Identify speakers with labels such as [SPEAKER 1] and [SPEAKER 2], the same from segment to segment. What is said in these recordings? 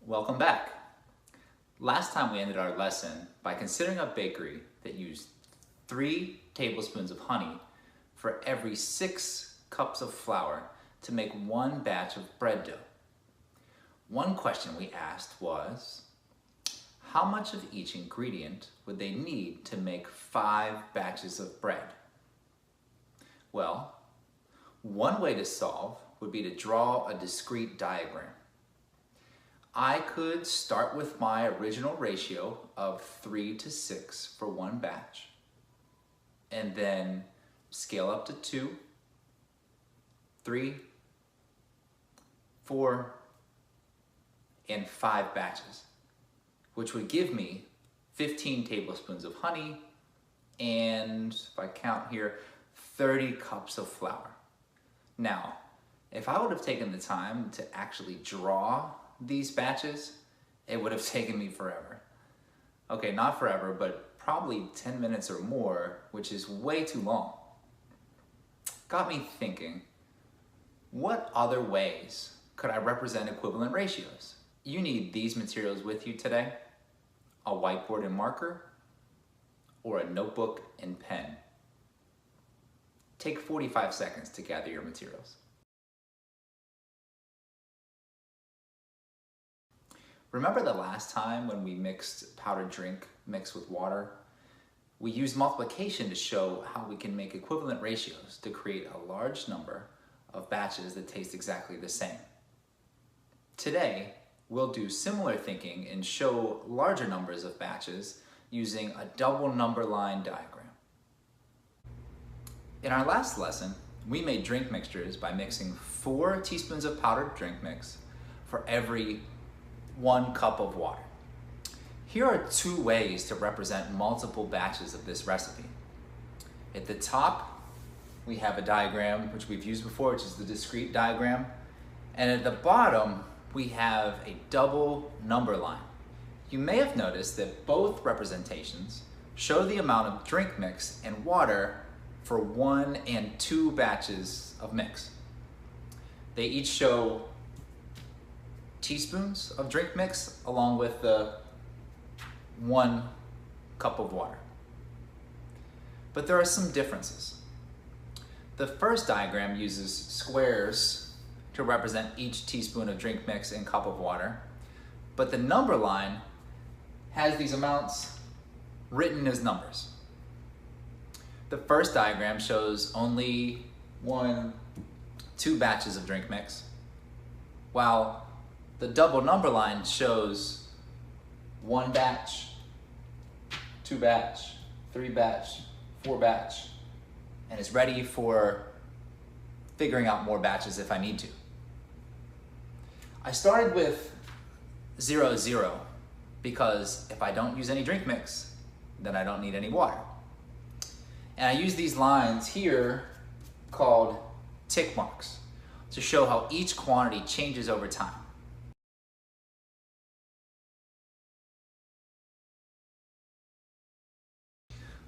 [SPEAKER 1] Welcome back. Last time we ended our lesson by considering a bakery that used 3 tablespoons of honey for every 6 cups of flour to make 1 batch of bread dough. One question we asked was, how much of each ingredient would they need to make 5 batches of bread? Well, one way to solve would be to draw a discrete diagram. I could start with my original ratio of 3 to 6 for 1 batch, and then scale up to 2, 3, 4, and 5 batches, which would give me 15 tablespoons of honey and, if I count here, 30 cups of flour. Now, if I would have taken the time to actually draw these batches, it would have taken me forever. Okay, not forever, but probably 10 minutes or more, which is way too long. Got me thinking, what other ways could I represent equivalent ratios? You need these materials with you today: a whiteboard and marker, or a notebook and pen. Take 45 seconds to gather your materials. Remember the last time when we mixed powdered drink mixed with water? We used multiplication to show how we can make equivalent ratios to create a large number of batches that taste exactly the same. Today, we'll do similar thinking and show larger numbers of batches using a double number line diagram. In our last lesson, we made drink mixtures by mixing 4 teaspoons of powdered drink mix for every 1 cup of water. Here are 2 ways to represent multiple batches of this recipe. At the top, we have a diagram which we've used before, which is the discrete diagram. And at the bottom, we have a double number line. You may have noticed that both representations show the amount of drink mix and water for 1 and 2 batches of mix. They each show teaspoons of drink mix along with the 1 cup of water. But there are some differences. The first diagram uses squares to represent each teaspoon of drink mix and cup of water, but the number line has these amounts written as numbers. The first diagram shows only 2 batches of drink mix, while the double number line shows 1 batch, 2 batch, 3 batch, 4 batch, and is ready for figuring out more batches if I need to. I started with 0, 0, because if I don't use any drink mix, then I don't need any water. And I use these lines here called tick marks to show how each quantity changes over time.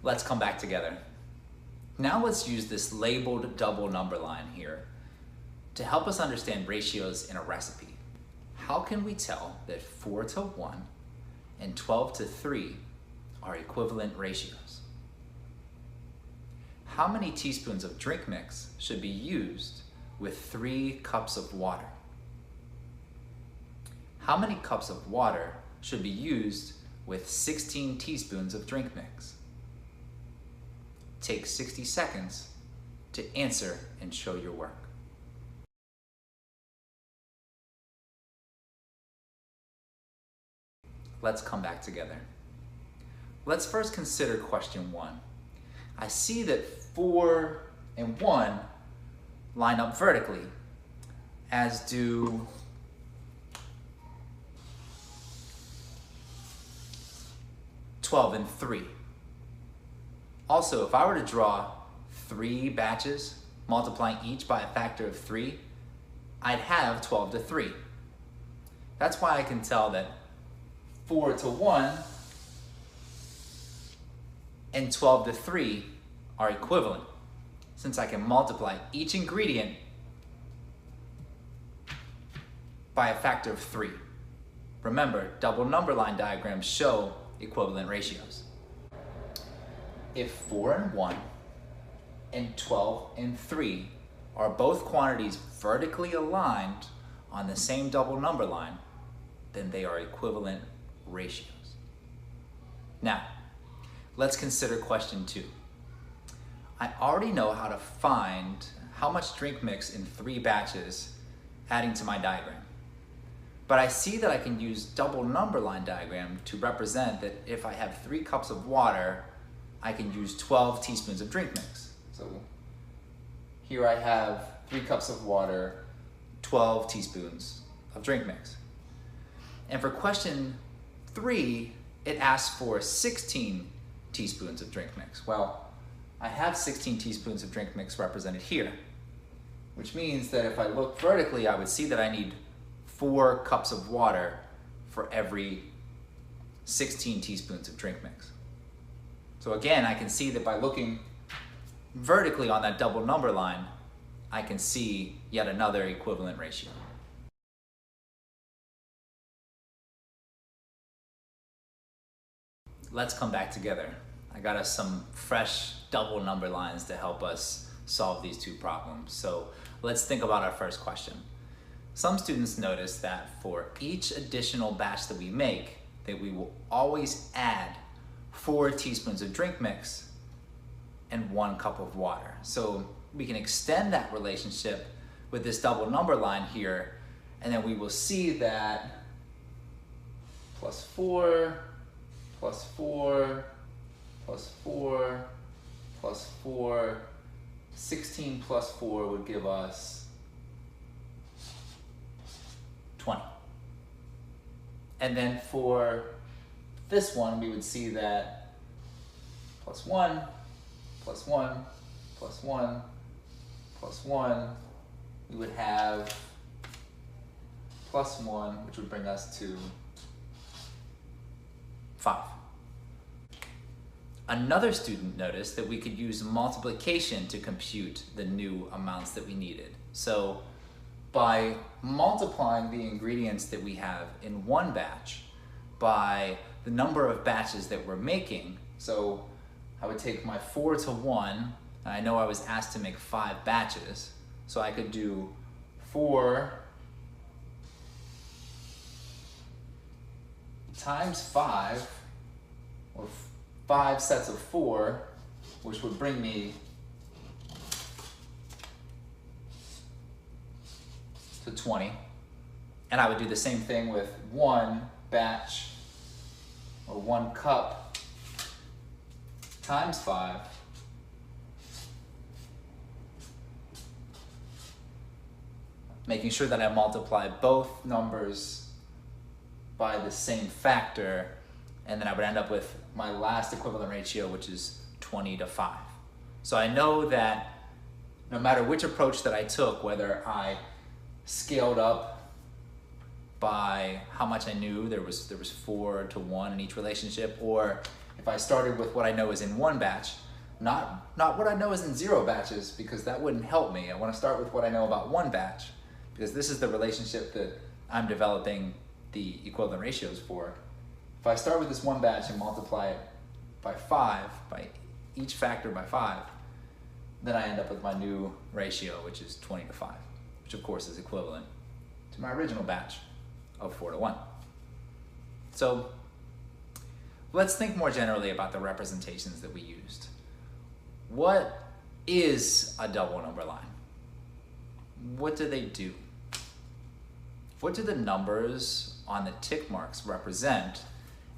[SPEAKER 1] Let's come back together. Now let's use this labeled double number line here to help us understand ratios in a recipe. How can we tell that 4 to 1 and 12 to 3 are equivalent ratios? How many teaspoons of drink mix should be used with 3 cups of water? How many cups of water should be used with 16 teaspoons of drink mix? Take 60 seconds to answer and show your work. Let's come back together. Let's first consider question 1. I see that 4 and 1 line up vertically, as do 12 and 3. Also, if I were to draw 3 batches, multiplying each by a factor of 3, I'd have 12 to 3. That's why I can tell that 4 to 1 and 12 to 3 are equivalent, since I can multiply each ingredient by a factor of 3. Remember, double number line diagrams show equivalent ratios. If 4 and 1 and 12 and 3 are both quantities vertically aligned on the same double number line, then they are equivalent ratios. Now, let's consider question 2. I already know how to find how much drink mix in 3 batches adding to my diagram. But I see that I can use double number line diagram to represent that if I have 3 cups of water, I can use 12 teaspoons of drink mix. So here I have 3 cups of water, 12 teaspoons of drink mix. And for question 3, it asks for 16 teaspoons of drink mix. Well, I have 16 teaspoons of drink mix represented here, which means that if I look vertically, I would see that I need 4 cups of water for every 16 teaspoons of drink mix. So again, I can see that by looking vertically on that double number line, I can see yet another equivalent ratio. Let's come back together. I got us some fresh double number lines to help us solve these 2 problems. So let's think about our first question. Some students notice that for each additional batch that we make, that we will always add 4 teaspoons of drink mix and 1 cup of water. So we can extend that relationship with this double number line here, and then we will see that plus 4, plus 4, plus 4, plus 4, 16 plus 4 would give us 20. And then for this one, we would see that plus 1, plus 1, plus 1, plus 1, we would have plus 1, which would bring us to 5. Another student noticed that we could use multiplication to compute the new amounts that we needed. So by multiplying the ingredients that we have in one batch by the number of batches that we're making, so I would take my 4 to 1, and I know I was asked to make 5 batches, so I could do 4 times 5, or 5 sets of 4, which would bring me to 20. And I would do the same thing with 1 batch, or 1 cup times 5, making sure that I multiply both numbers by the same factor, and then I would end up with my last equivalent ratio, which is 20 to 5. So I know that no matter which approach that I took, whether I scaled up by how much I knew, there was 4 to 1 in each relationship, or if I started with what I know is in one batch, not what I know is in 0 batches, because that wouldn't help me. I want to start with what I know about one batch, because this is the relationship that I'm developing the equivalent ratios for. If I start with this one batch and multiply it by 5, by each factor by 5, then I end up with my new ratio, which is 20 to 5, which of course is equivalent to my original batch of 4 to 1. So let's think more generally about the representations that we used. What is a double number line? What do they do? What do the numbers on the tick marks represent,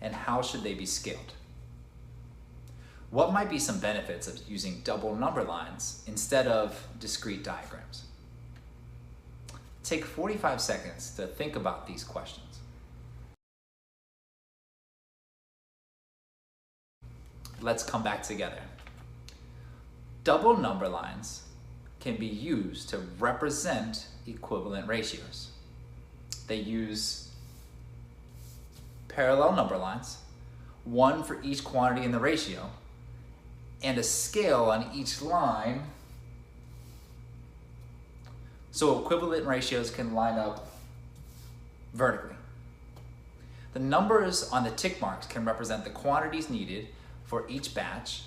[SPEAKER 1] and how should they be scaled? What might be some benefits of using double number lines instead of discrete diagrams? Take 45 seconds to think about these questions. Let's come back together. Double number lines can be used to represent equivalent ratios. They use parallel number lines, one for each quantity in the ratio, and a scale on each line, so equivalent ratios can line up vertically. The numbers on the tick marks can represent the quantities needed for each batch,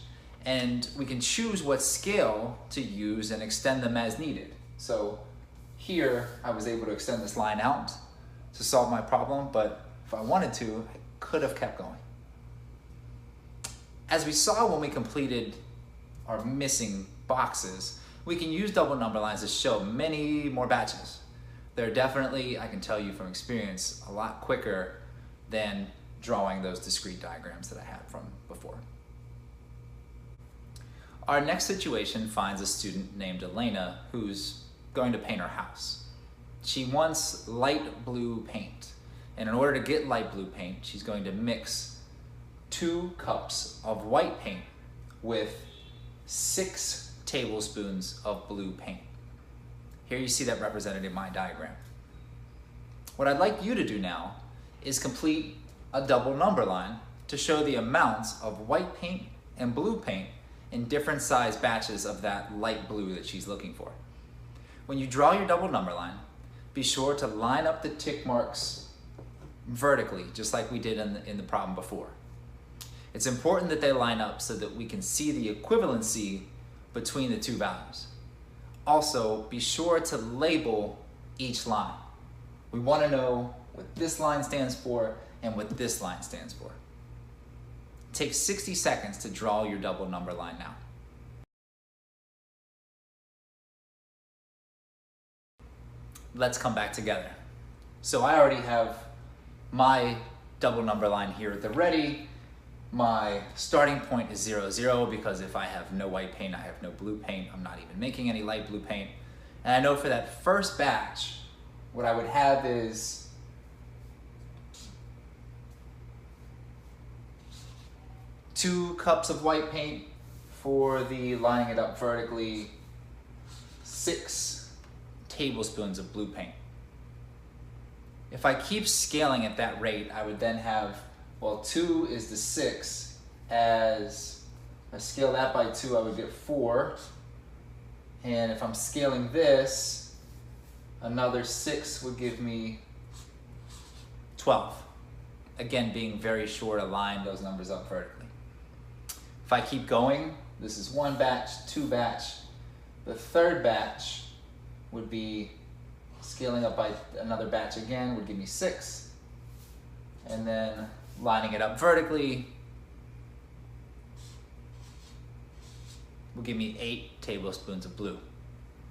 [SPEAKER 1] and we can choose what scale to use and extend them as needed. So here I was able to extend this line out to solve my problem, but if I wanted to, I could have kept going. As we saw when we completed our missing boxes, we can use double number lines to show many more batches. They're definitely, I can tell you from experience, a lot quicker than drawing those discrete diagrams that I had from before. Our next situation finds a student named Elena who's going to paint her house. She wants light blue paint, and in order to get light blue paint, she's going to mix 2 cups of white paint with 6 tablespoons of blue paint. Here you see that represented in my diagram. What I'd like you to do now is complete a double number line to show the amounts of white paint and blue paint in different size batches of that light blue that she's looking for. When you draw your double number line, be sure to line up the tick marks vertically, just like we did in the problem before. It's important that they line up so that we can see the equivalency between the 2 values. Also, be sure to label each line. We want to know what this line stands for and what this line stands for. Take 60 seconds to draw your double number line now. Let's come back together. So I already have my double number line here at the ready. My starting point is 0, 0, because if I have no white paint, I have no blue paint. I'm not even making any light blue paint. And I know for that first batch, what I would have is two cups of white paint for the lining it up vertically, 6 tablespoons of blue paint. If I keep scaling at that rate, I would then have, well, 2 is to 6, as I scale that by 2, I would get 4. And if I'm scaling this, another 6 would give me 12. Again, being very short, align those numbers up vertically. If I keep going, this is 1 batch, 2 batch. The third batch would be scaling up by another batch again, would give me 6. And then lining it up vertically will give me 8 tablespoons of blue.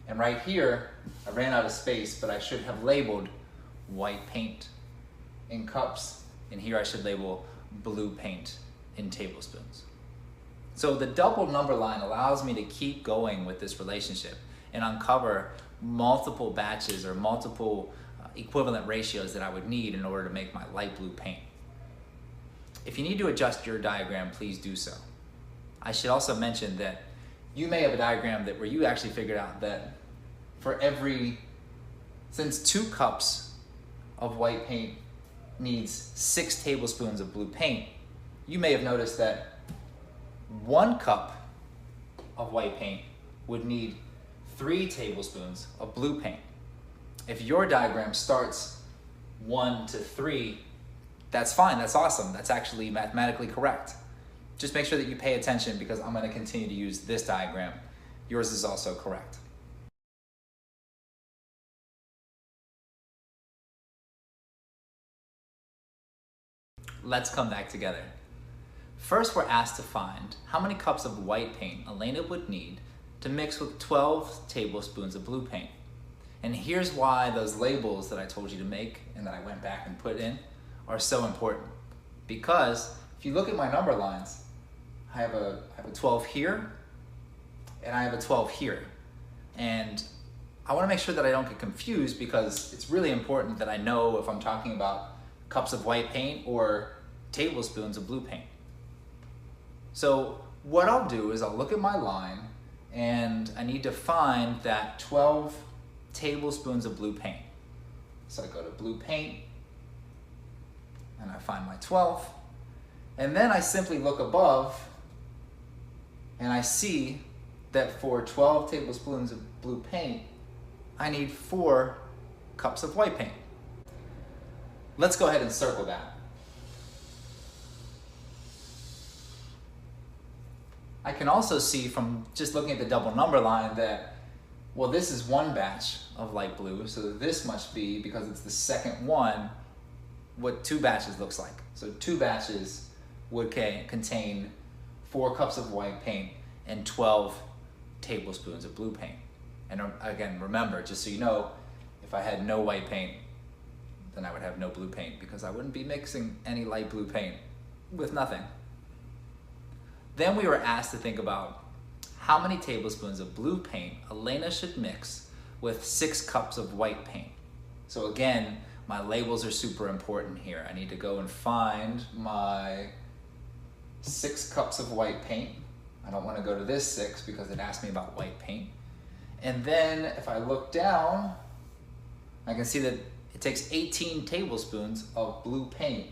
[SPEAKER 1] And right here, I ran out of space, but I should have labeled white paint in cups, and here I should label blue paint in tablespoons. So the double number line allows me to keep going with this relationship and uncover multiple batches or multiple equivalent ratios that I would need in order to make my light blue paint. If you need to adjust your diagram, please do so. I should also mention that you may have a diagram where you actually figured out that since 2 cups of white paint needs 6 tablespoons of blue paint, you may have noticed that 1 cup of white paint would need 3 tablespoons of blue paint. If your diagram starts 1 to 3, that's fine, that's awesome. That's actually mathematically correct. Just make sure that you pay attention, because I'm going to continue to use this diagram. Yours is also correct. Let's come back together. First, we're asked to find how many cups of white paint Elena would need to mix with 12 tablespoons of blue paint. And here's why those labels that I told you to make and that I went back and put in are so important. Because if you look at my number lines, I have a 12 here, and I have a 12 here. And I want to make sure that I don't get confused, because it's really important that I know if I'm talking about cups of white paint or tablespoons of blue paint. So what I'll do is I'll look at my line, and I need to find that 12 tablespoons of blue paint. So I go to blue paint, and I find my 12, and then I simply look above, and I see that for 12 tablespoons of blue paint, I need 4 cups of white paint. Let's go ahead and circle that. I can also see from just looking at the double number line that, well, this is one batch of light blue, so this must be, because it's the second one, what 2 batches looks like. So 2 batches would contain 4 cups of white paint and 12 tablespoons of blue paint. And again, remember, just so you know, if I had no white paint, then I would have no blue paint, because I wouldn't be mixing any light blue paint with nothing. Then we were asked to think about how many tablespoons of blue paint Elena should mix with 6 cups of white paint. So again, my labels are super important here. I need to go and find my 6 cups of white paint. I don't want to go to this 6 because it asked me about white paint. And then if I look down, I can see that it takes 18 tablespoons of blue paint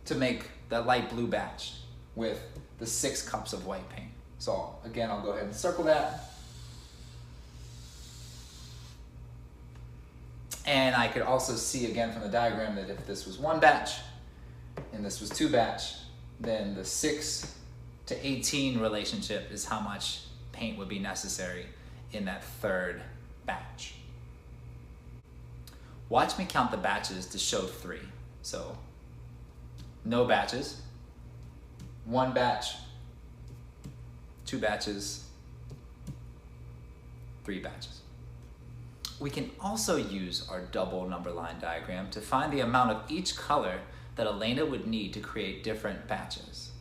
[SPEAKER 1] to make that light blue batch with the 6 cups of white paint. So again, I'll go ahead and circle that. And I could also see again from the diagram that if this was 1 batch and this was 2 batch, then the 6 to 18 relationship is how much paint would be necessary in that 3rd batch. Watch me count the batches to show 3. So no batches, 1 batch, 2 batches, 3 batches. We can also use our double number line diagram to find the amount of each color that Elena would need to create different batches.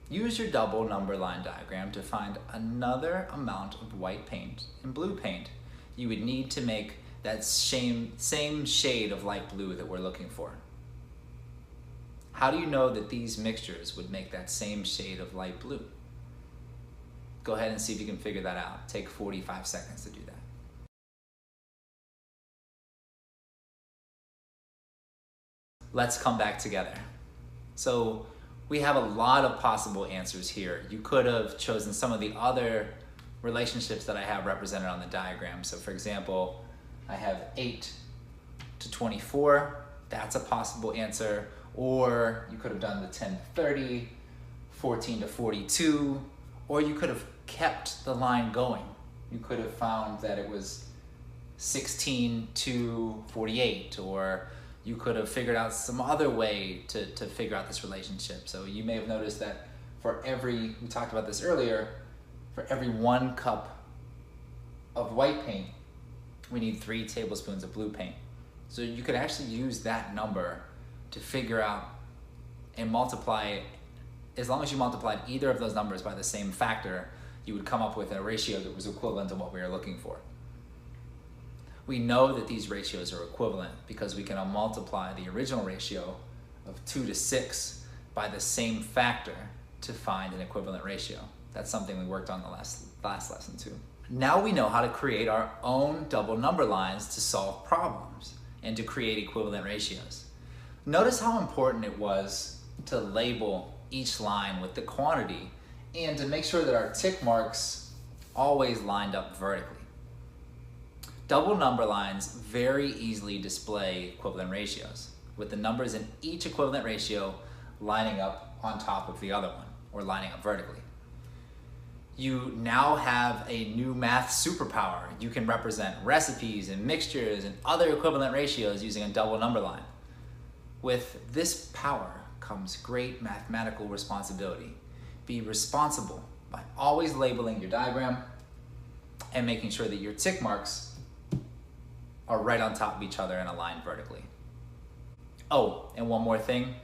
[SPEAKER 1] Use your double number line diagram to find another amount of white paint and blue paint you would need to make that same shade of light blue that we're looking for. How do you know that these mixtures would make that same shade of light blue? Go ahead and see if you can figure that out. Take 45 seconds to do that. Let's come back together. So we have a lot of possible answers here. You could have chosen some of the other relationships that I have represented on the diagram. So for example, I have 8 to 24. That's a possible answer. Or you could have done the 10 to 30, 14 to 42, or you could have kept the line going. You could have found that it was 16 to 48, or you could have figured out some other way to figure out this relationship. So you may have noticed that for every, we talked about this earlier, for every 1 cup of white paint, we need 3 tablespoons of blue paint. So you could actually use that number to figure out and multiply it. As long as you multiplied either of those numbers by the same factor, you would come up with a ratio that was equivalent to what we were looking for. We know that these ratios are equivalent because we can multiply the original ratio of 2 to 6 by the same factor to find an equivalent ratio. That's something we worked on the last lesson too. Now we know how to create our own double number lines to solve problems and to create equivalent ratios. Notice how important it was to label each line with the quantity and to make sure that our tick marks always lined up vertically. Double number lines very easily display equivalent ratios, with the numbers in each equivalent ratio lining up on top of the other one, or lining up vertically. You now have a new math superpower. You can represent recipes and mixtures and other equivalent ratios using a double number line. With this power comes great mathematical responsibility. Be responsible by always labeling your diagram and making sure that your tick marks are right on top of each other and aligned vertically. Oh, and one more thing.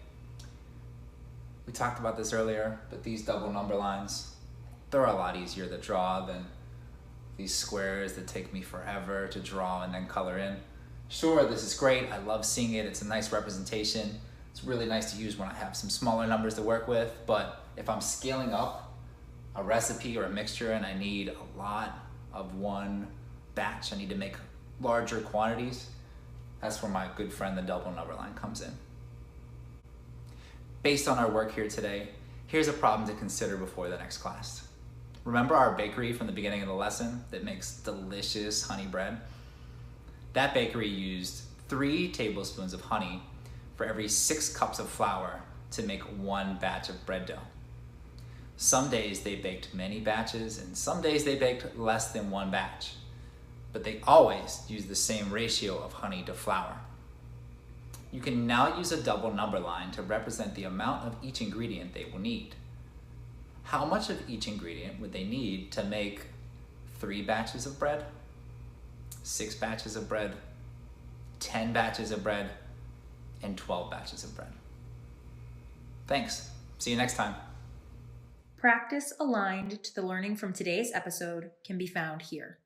[SPEAKER 1] We talked about this earlier, but these double number lines, they're a lot easier to draw than these squares that take me forever to draw and then color in. Sure, this is great. I love seeing it. It's a nice representation. It's really nice to use when I have some smaller numbers to work with, but if I'm scaling up a recipe or a mixture and I need a lot of one batch, I need to make larger quantities, that's where my good friend, the double number line, comes in. Based on our work here today, here's a problem to consider before the next class. Remember our bakery from the beginning of the lesson that makes delicious honey bread? That bakery used 3 tablespoons of honey for every 6 cups of flour to make 1 batch of bread dough. Some days they baked many batches, and some days they baked less than one batch. But they always used the same ratio of honey to flour. You can now use a double number line to represent the amount of each ingredient they will need. How much of each ingredient would they need to make 3 batches of bread, 6 batches of bread, 10 batches of bread, and 12 batches of bread? Thanks. See you next time.
[SPEAKER 2] Practice aligned to the learning from today's episode can be found here.